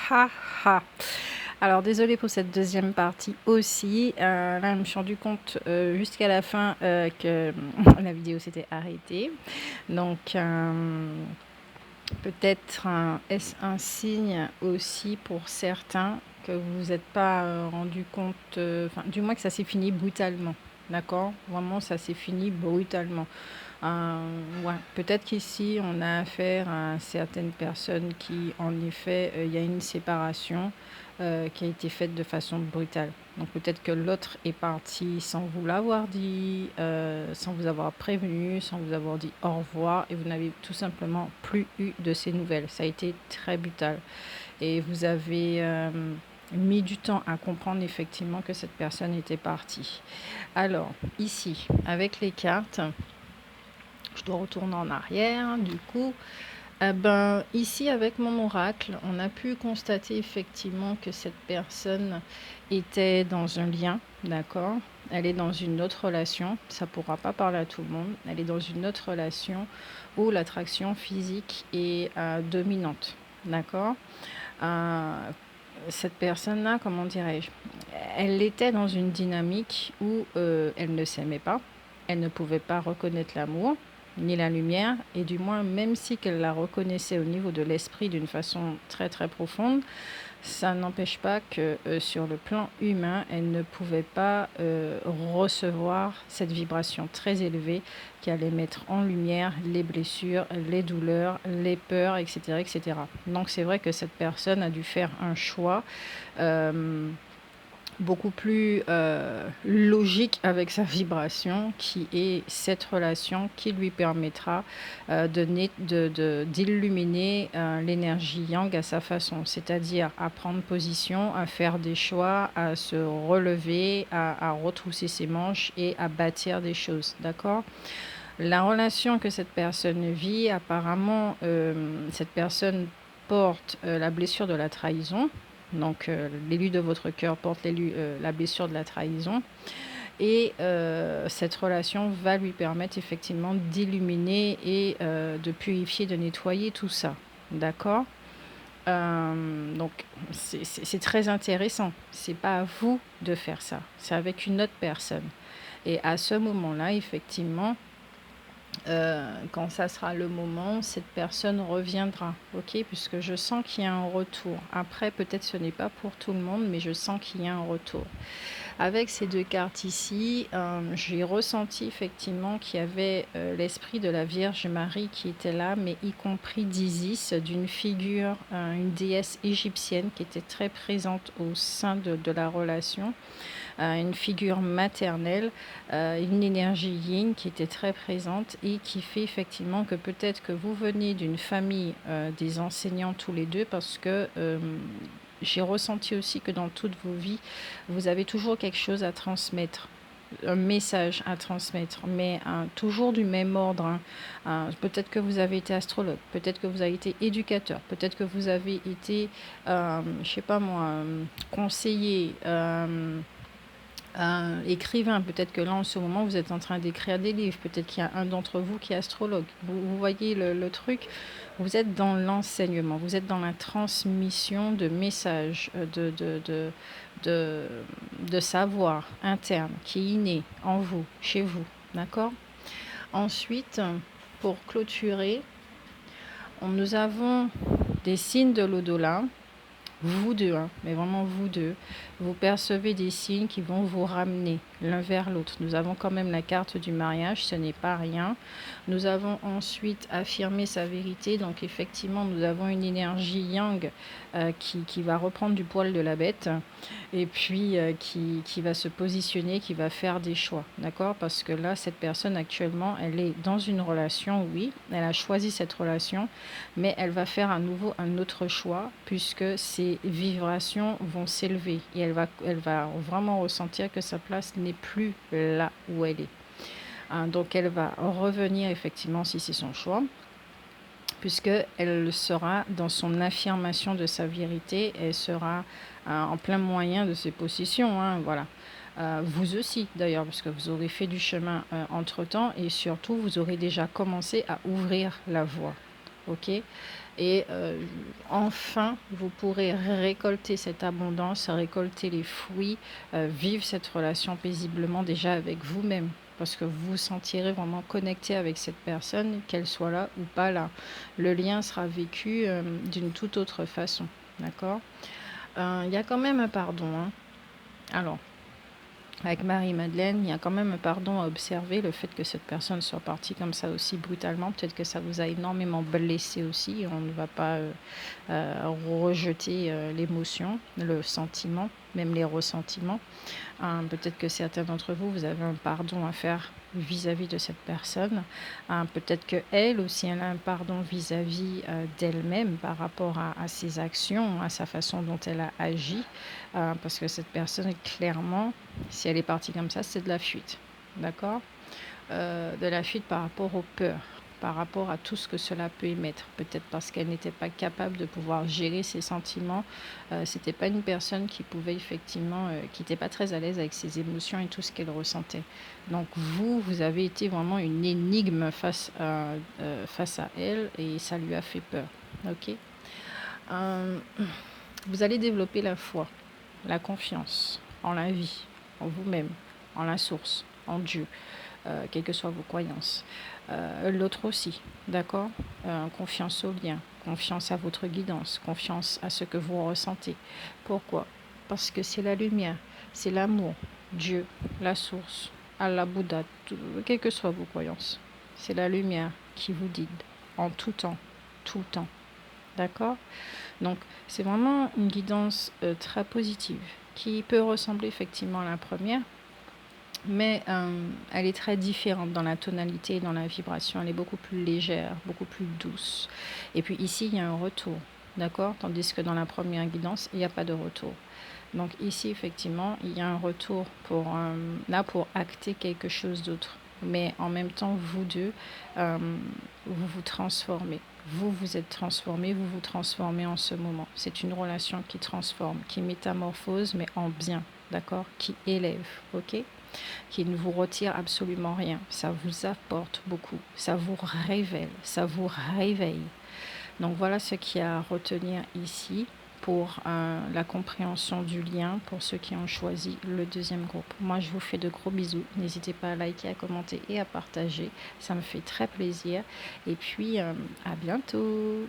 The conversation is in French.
ha ha. Alors désolée pour cette deuxième partie aussi. Là, je me suis rendu compte jusqu'à la fin que la vidéo s'était arrêtée. Donc peut-être est-ce un signe aussi pour certains que vous vous êtes pas rendu compte, enfin du moins que ça s'est fini brutalement. D'accord? Vraiment, ça s'est fini brutalement. Ouais, peut-être qu'ici, on a affaire à certaines personnes qui, en effet, il y a une séparation qui a été faite de façon brutale. Donc peut-être que l'autre est parti sans vous l'avoir dit, sans vous avoir prévenu, sans vous avoir dit au revoir, et vous n'avez tout simplement plus eu de ces nouvelles. Ça a été très brutal. Et vous avez mis du temps à comprendre effectivement que cette personne était partie. Alors, ici, avec les cartes, je dois retourner en arrière, du coup. Ici, avec mon oracle, on a pu constater effectivement que cette personne était dans un lien, d'accord? Elle est dans une autre relation, ça ne pourra pas parler à tout le monde. Elle est dans une autre relation où l'attraction physique est dominante, d'accord? Cette personne-là, comment dirais-je? Elle était dans une dynamique où elle ne s'aimait pas, elle ne pouvait pas reconnaître l'amour ni la lumière, et du moins, même si qu'elle la reconnaissait au niveau de l'esprit d'une façon très très profonde, ça n'empêche pas que sur le plan humain, elle ne pouvait pas recevoir cette vibration très élevée qui allait mettre en lumière les blessures, les douleurs, les peurs, etc. etc. Donc c'est vrai que cette personne a dû faire un choix beaucoup plus logique avec sa vibration, qui est cette relation qui lui permettra d'illuminer l'énergie yang à sa façon, c'est-à-dire à prendre position, à faire des choix, à se relever, à retrousser ses manches et à bâtir des choses, d'accord? La relation que cette personne vit, apparemment, cette personne porte la blessure de la trahison. Donc, l'élu de votre cœur porte la blessure de la trahison. Et cette relation va lui permettre effectivement d'illuminer et de purifier, de nettoyer tout ça. D'accord? Donc, c'est très intéressant. C'est pas à vous de faire ça. C'est avec une autre personne. Et à ce moment-là, effectivement, quand ça sera le moment, cette personne reviendra, ok? Puisque je sens qu'il y a un retour. Après, peut-être ce n'est pas pour tout le monde, mais je sens qu'il y a un retour. Avec ces deux cartes ici, j'ai ressenti effectivement qu'il y avait l'esprit de la Vierge Marie qui était là, mais y compris d'Isis, d'une figure, une déesse égyptienne qui était très présente au sein de la relation. Une figure maternelle, une énergie yin qui était très présente et qui fait effectivement que peut-être que vous venez d'une famille des enseignants tous les deux, parce que j'ai ressenti aussi que dans toutes vos vies, vous avez toujours quelque chose à transmettre, un message à transmettre, mais toujours du même ordre. Peut-être que vous avez été astrologue, peut-être que vous avez été éducateur, peut-être que vous avez été, je sais pas moi, conseiller, écrivain. Peut-être que là, en ce moment, vous êtes en train d'écrire des livres. Peut-être qu'il y a un d'entre vous qui est astrologue. Vous voyez le truc. Vous êtes dans l'enseignement, vous êtes dans la transmission de messages, de savoir interne qui est inné en vous, chez vous. D'accord? Ensuite, pour clôturer, nous avons des signes de l'au-delà. Vous deux, hein, mais vraiment vous deux, vous percevez des signes qui vont vous ramener l'un vers l'autre. Nous avons quand même la carte du mariage, ce n'est pas rien. Nous avons ensuite affirmé sa vérité, donc effectivement nous avons une énergie yang qui va reprendre du poil de la bête, et puis qui va se positionner, qui va faire des choix, d'accord? Parce que là, cette personne actuellement, elle est dans une relation, oui, elle a choisi cette relation, mais elle va faire à nouveau un autre choix, puisque ses vibrations vont s'élever et elle va vraiment ressentir que sa place n'est plus là où elle est. Donc elle va revenir effectivement, si c'est son choix, puisqu'elle sera dans son affirmation de sa vérité, elle sera en plein moyen de ses positions, hein, voilà. Vous aussi d'ailleurs, parce que vous aurez fait du chemin entre-temps, et surtout vous aurez déjà commencé à ouvrir la voie, ok? Et enfin, vous pourrez récolter cette abondance, récolter les fruits, vivre cette relation paisiblement déjà avec vous-même. Parce que vous vous sentirez vraiment connecté avec cette personne, qu'elle soit là ou pas là. Le lien sera vécu d'une toute autre façon. D'accord? Il y a quand même un pardon. Hein. Alors, avec Marie-Madeleine, il y a quand même un pardon à observer, le fait que cette personne soit partie comme ça aussi brutalement. Peut-être que ça vous a énormément blessé aussi. On ne va pas rejeter l'émotion, le sentiment, même les ressentiments. Peut-être que certains d'entre vous, vous avez un pardon à faire vis-à-vis de cette personne. Peut-être qu'elle aussi, elle a un pardon vis-à-vis d'elle-même par rapport à ses actions, à sa façon dont elle a agi. Parce que cette personne, clairement, si elle est partie comme ça, c'est de la fuite. D'accord? De la fuite par rapport aux peurs, par rapport à tout ce que cela peut émettre. Peut-être parce qu'elle n'était pas capable de pouvoir gérer ses sentiments. C'était pas une personne qui pouvait effectivement, qui n'était pas très à l'aise avec ses émotions et tout ce qu'elle ressentait. Donc vous avez été vraiment une énigme face à elle et ça lui a fait peur. Ok. Vous allez développer la foi, la confiance en la vie, en vous-même, en la source, en Dieu, quelles que soient vos croyances. L'autre aussi, d'accord? Confiance au lien, confiance à votre guidance, confiance à ce que vous ressentez. Pourquoi? Parce que c'est la lumière, c'est l'amour, Dieu, la source, Allah, Bouddha, quelles que soient vos croyances. C'est la lumière qui vous guide en tout le temps. D'accord? Donc, c'est vraiment une guidance très positive qui peut ressembler effectivement à la première, mais elle est très différente dans la tonalité et dans la vibration. Elle est beaucoup plus légère, beaucoup plus douce. Et puis ici, il y a un retour, d'accord? Tandis que dans la première guidance, il n'y a pas de retour. Donc ici, effectivement, il y a un retour pour acter quelque chose d'autre. Mais en même temps, vous deux, vous vous transformez. Vous êtes transformés, vous vous transformez en ce moment. C'est une relation qui transforme, qui métamorphose, mais en bien, d'accord? Qui élève, ok? Qui ne vous retire absolument rien. Ça vous apporte beaucoup. Ça vous révèle, ça vous réveille. Donc voilà ce qu'il y a à retenir ici pour la compréhension du lien pour ceux qui ont choisi le deuxième groupe. Moi, je vous fais de gros bisous. N'hésitez pas à liker, à commenter et à partager. Ça me fait très plaisir. Et puis, à bientôt.